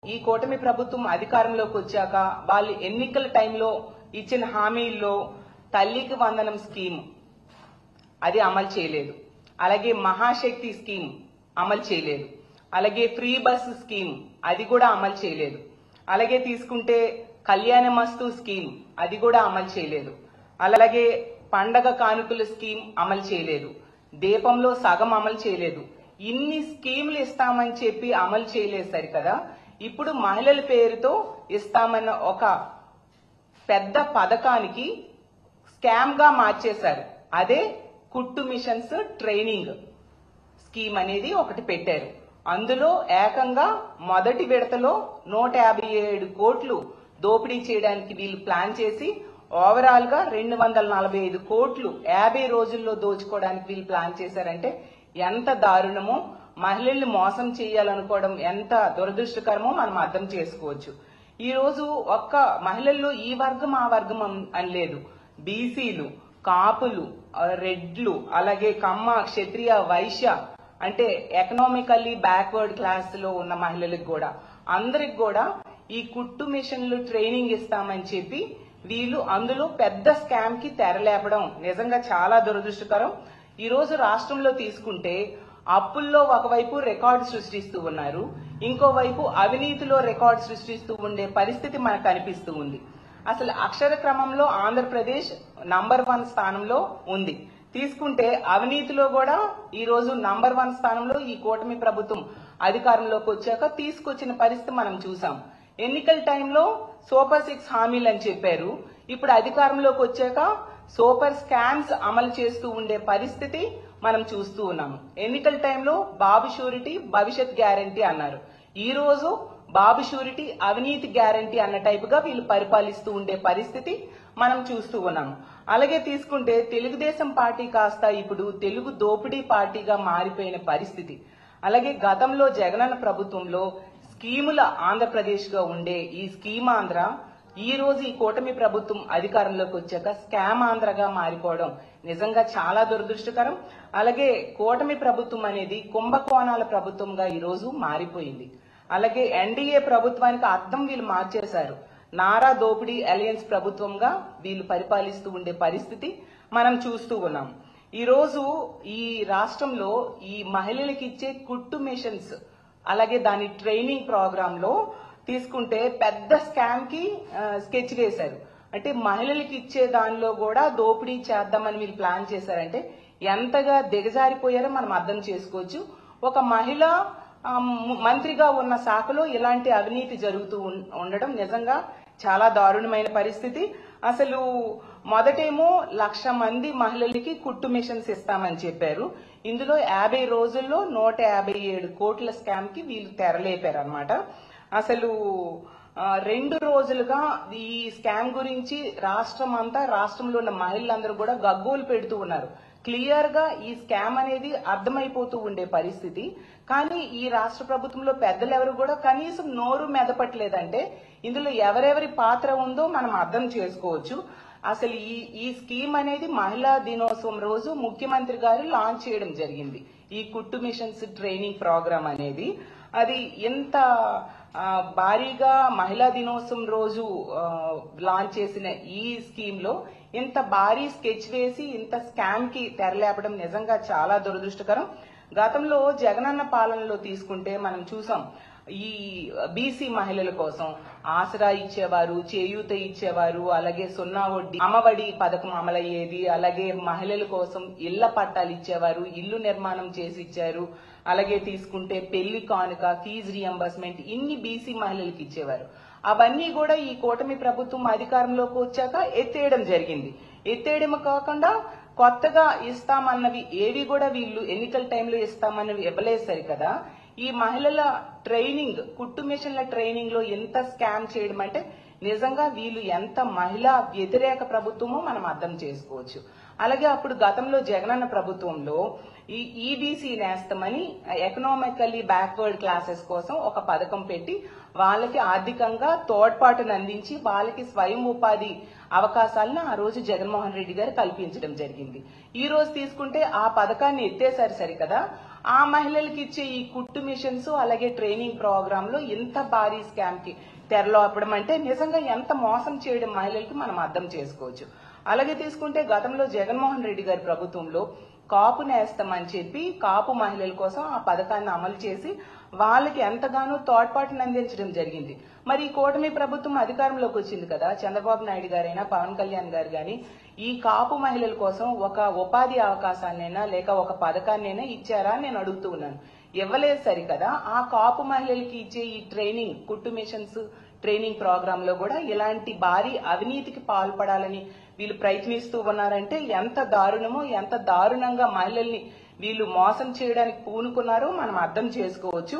ఈ కూటమి ప్రభుత్వం అధికారంలోకి వచ్చాక వాళ్ళు ఎన్నికల టైంలో ఇచ్చిన హామీల్లో తల్లికి వందనం స్కీమ్ అది అమలు చేయలేదు. అలాగే మహాశక్తి స్కీమ్ అమలు చేయలేదు. అలాగే ఫ్రీ బస్సు స్కీమ్ అది కూడా అమలు చేయలేదు. అలాగే తీసుకుంటే కళ్యాణమస్తు స్కీమ్ అది కూడా అమలు చేయలేదు. అలాగే పండగ కానుకల స్కీమ్ అమలు చేయలేదు. దీపంలో సగం అమలు చేయలేదు. ఇన్ని స్కీములు ఇస్తామని చెప్పి అమలు చేయలేదు సరికదా. ఇప్పుడు మహిళల పేరుతో ఇస్తామన్న ఒక పెద్ద పథకానికి స్కామ్ గా మార్చేశారు. అదే కుట్టు మిషన్స్ ట్రైనింగ్ స్కీమ్ అనేది ఒకటి పెట్టారు. అందులో ఏకంగా మొదటి విడతలో 157 కోట్లు దోపిడీ చేయడానికి వీళ్ళు ప్లాన్ చేసి ఓవరాల్ గా 245 కోట్లు 50 రోజుల్లో దోచుకోవడానికి వీళ్ళు ప్లాన్ చేశారంటే ఎంత దారుణమో, మహిళల్ని మోసం చేయాలనుకోవడం ఎంత దురదృష్టకరమో మనం అర్థం చేసుకోవచ్చు. ఈ రోజు ఒక్క మహిళల్లో ఈ వర్గం ఆ వర్గం అని లేదు. బీసీలు, కాపులు, రెడ్లు, అలాగే కమ్మ, క్షత్రియ, వైశ్య అంటే ఎకనామికల్లీ బ్యాక్వర్డ్ క్లాస్ లో ఉన్న మహిళలకు కూడా అందరికి కూడా ఈ కుట్టు మిషన్లు ట్రైనింగ్ ఇస్తామని చెప్పి వీళ్ళు అందులో పెద్ద స్కామ్ కి తెరలేపడం నిజంగా చాలా దురదృష్టకరం. ఈ రోజు రాష్ట్రంలో తీసుకుంటే అప్పుల్లో ఒకవైపు రికార్డు సృష్టిస్తూ ఉన్నారు, ఇంకోవైపు అవినీతిలో రికార్డు సృష్టిస్తూ ఉండే పరిస్థితి మనకు కనిపిస్తూ ఉంది. అసలు అక్షర క్రమంలో ఆంధ్రప్రదేశ్ నంబర్ 1 స్థానంలో ఉంది. తీసుకుంటే అవినీతిలో కూడా ఈ రోజు నంబర్ 1 స్థానంలో ఈ కూటమి ప్రభుత్వం అధికారంలోకి వచ్చాక తీసుకొచ్చిన పరిస్థితి మనం చూసాం. ఎన్నికల టైంలో సూపర్ 6 హామీలు అని చెప్పారు. ఇప్పుడు అధికారంలోకి వచ్చాక సూపర్ స్కామ్స్ అమలు చేస్తూ ఉండే పరిస్థితి మనం చూస్తూ ఉన్నాము. ఎన్నికల టైంలో బాబు షూరిటీ భవిష్యత్ గ్యారంటీ అన్నారు. ఈ రోజు బాబు షూరిటీ అవినీతి గ్యారంటీ అన్న టైప్ గా వీళ్ళు పరిపాలిస్తూ ఉండే పరిస్థితి మనం చూస్తూ ఉన్నాము. అలాగే తీసుకుంటే తెలుగుదేశం పార్టీ కాస్త ఇప్పుడు తెలుగు దోపిడీ పార్టీగా మారిపోయిన పరిస్థితి. అలాగే గతంలో జగనన్న ప్రభుత్వంలో స్కీముల ఆంధ్రప్రదేశ్ గా ఉండే ఈ స్కీమ్ ఆంధ్ర ఈ రోజు ఈ కూటమి ప్రభుత్వం అధికారంలోకి వచ్చాక స్కామ్ ఆంధ్రగా మారిపోవడం నిజంగా చాలా దురదృష్టకరం. అలాగే కూటమి ప్రభుత్వం అనేది కుంభకోణాల ప్రభుత్వంగా ఈ రోజు మారిపోయింది. అలాగే ఎన్డీఏ ప్రభుత్వానికి అర్థం వీళ్ళు మార్చేశారు. నారా దోపిడీ అలయన్స్ ప్రభుత్వంగా వీళ్ళు పరిపాలిస్తూ ఉండే పరిస్థితి మనం చూస్తూ ఉన్నాం. ఈ రోజు ఈ రాష్ట్రంలో ఈ మహిళలకు ఇచ్చే కుట్టు మిషన్స్ అలాగే దాని ట్రైనింగ్ ప్రోగ్రామ్ లో తీసుకుంటే పెద్ద స్కామ్ కి స్కెచ్ వేశారు. అంటే మహిళలకు ఇచ్చే దానిలో కూడా దోపిడీ చేద్దామని వీళ్ళు ప్లాన్ చేశారంటే ఎంతగా దిగజారిపోయారో మనం అర్థం చేసుకోవచ్చు. ఒక మహిళ మంత్రిగా ఉన్న శాఖలో ఇలాంటి అవినీతి జరుగుతూ ఉండడం నిజంగా చాలా దారుణమైన పరిస్థితి. అసలు మొదటేమో 1,00,000 మంది మహిళలకి కుట్టు మిషన్స్ ఇస్తామని చెప్పారు. ఇందులో 50 రోజుల్లో 157 కోట్ల స్కామ్ కి వీళ్ళు తెరలేపారు అనమాట. అసలు 2 రోజులుగా ఈ స్కామ్ గురించి రాష్ట్రంలో ఉన్న మహిళలందరూ కూడా గగ్గోలు పెడుతూ ఉన్నారు. క్లియర్ గా ఈ స్కామ్ అనేది అర్థమైపోతూ ఉండే పరిస్థితి. కానీ ఈ రాష్ట్ర ప్రభుత్వంలో పెద్దలు ఎవరు కూడా కనీసం నోరు మెదపట్లేదంటే ఇందులో ఎవరెవరి పాత్ర ఉందో మనం అర్థం చేసుకోవచ్చు. అసలు ఈ స్కీమ్ అనేది మహిళా దినోత్సవం రోజు ముఖ్యమంత్రి గారు లాంచ్ చేయడం జరిగింది. ఈ కుట్టు మిషన్స్ ట్రైనింగ్ ప్రోగ్రామ్ అనేది అది ఎంత భారీగా మహిళా దినోత్సవం రోజు లాంచ్ చేసిన ఈ స్కీమ్ లో ఇంత భారీ స్కెచ్ వేసి ఇంత స్కామ్ కి తెరలేపడం నిజంగా చాలా దురదృష్టకరం. గతంలో జగనన్న పాలనలో తీసుకుంటే మనం చూసాం ఈ బీసీ మహిళల కోసం ఆసరా ఇచ్చేవారు, చేయూత ఇచ్చేవారు, అలాగే 0 వడ్డీ అమ్మఒడి పథకం అమలయ్యేది, అలాగే మహిళల కోసం ఇళ్ల పట్టాలు ఇచ్చేవారు, ఇల్లు నిర్మాణం చేసి ఇచ్చారు. అలాగే తీసుకుంటే పెళ్లి కానుక, ఫీజు రియంబర్స్మెంట్ ఇన్ని బీసీ మహిళలకు ఇచ్చేవారు. అవన్నీ కూడా ఈ కూటమి ప్రభుత్వం అధికారంలోకి వచ్చాక ఎత్తేయడం జరిగింది. ఎత్తేయడం కాకుండా కొత్తగా ఇస్తామన్నవి ఏవి కూడా వీళ్ళు ఎన్నికల టైంలో ఇస్తామన్నవి ఇవ్వలేదు సరికదా. ఈ మహిళల ట్రైనింగ్ కుట్టు మిషన్ల ట్రైనింగ్ లో ఎంత స్కామ్ చేయడం అంటే నిజంగా వీళ్ళు ఎంత మహిళా వ్యతిరేక ప్రభుత్వమో మనం అర్థం చేసుకోవచ్చు. అలాగే అప్పుడు గతంలో జగనన్న ప్రభుత్వంలో ఈ ఈబీసీ నేస్తమని ఎకనామికల్లీ బ్యాక్వర్డ్ క్లాసెస్ కోసం ఒక పథకం పెట్టి వాళ్ళకి ఆర్థికంగా తోడ్పాటును అందించి వాళ్ళకి స్వయం ఉపాధి అవకాశాలను ఆ రోజు జగన్మోహన్ రెడ్డి గారు కల్పించడం జరిగింది. ఈ రోజు తీసుకుంటే ఆ పథకాన్ని ఎత్తేసారు సరికదా. ఆ మహిళలకు ఇచ్చే ఈ కుట్టు మిషన్స్ అలాగే ట్రైనింగ్ ప్రోగ్రామ్ లో ఇంత భారీ స్కామ్ కి తెరలోపడం అంటే నిజంగా ఎంత మోసం చేయడం మహిళలకి మనం అర్థం చేసుకోవచ్చు. అలాగే తీసుకుంటే గతంలో జగన్మోహన్ రెడ్డి గారి ప్రభుత్వంలో కాపు నేస్తం అని చెప్పి కాపు మహిళల కోసం ఆ పథకాన్ని అమలు చేసి వాళ్ళకి ఎంతగానో తోడ్పాటును అందించడం జరిగింది. మరి ఈ కూటమి ప్రభుత్వం అధికారంలోకి వచ్చింది కదా, చంద్రబాబు నాయుడు గారైనా పవన్ కళ్యాణ్ గారు గాని ఈ కాపు మహిళల కోసం ఒక ఉపాధి అవకాశాన్నైనా లేక ఒక పథకాన్నైనా ఇచ్చారా అని నేను అడుగుతూ ఉన్నాను. ఇవ్వలేదు సరికదా, ఆ కాపు మహిళలకి ఇచ్చే ఈ ట్రైనింగ్ కుట్టు మిషన్స్ ట్రైనింగ్ ప్రోగ్రామ్ లో కూడా ఇలాంటి భారీ అవినీతికి పాల్పడాలని వీళ్ళు ప్రయత్నిస్తూ ఉన్నారంటే ఎంత దారుణమో, ఎంత దారుణంగా మహిళల్ని వీళ్ళు మోసం చేయడానికి పూనుకున్నారో మనం అర్థం చేసుకోవచ్చు.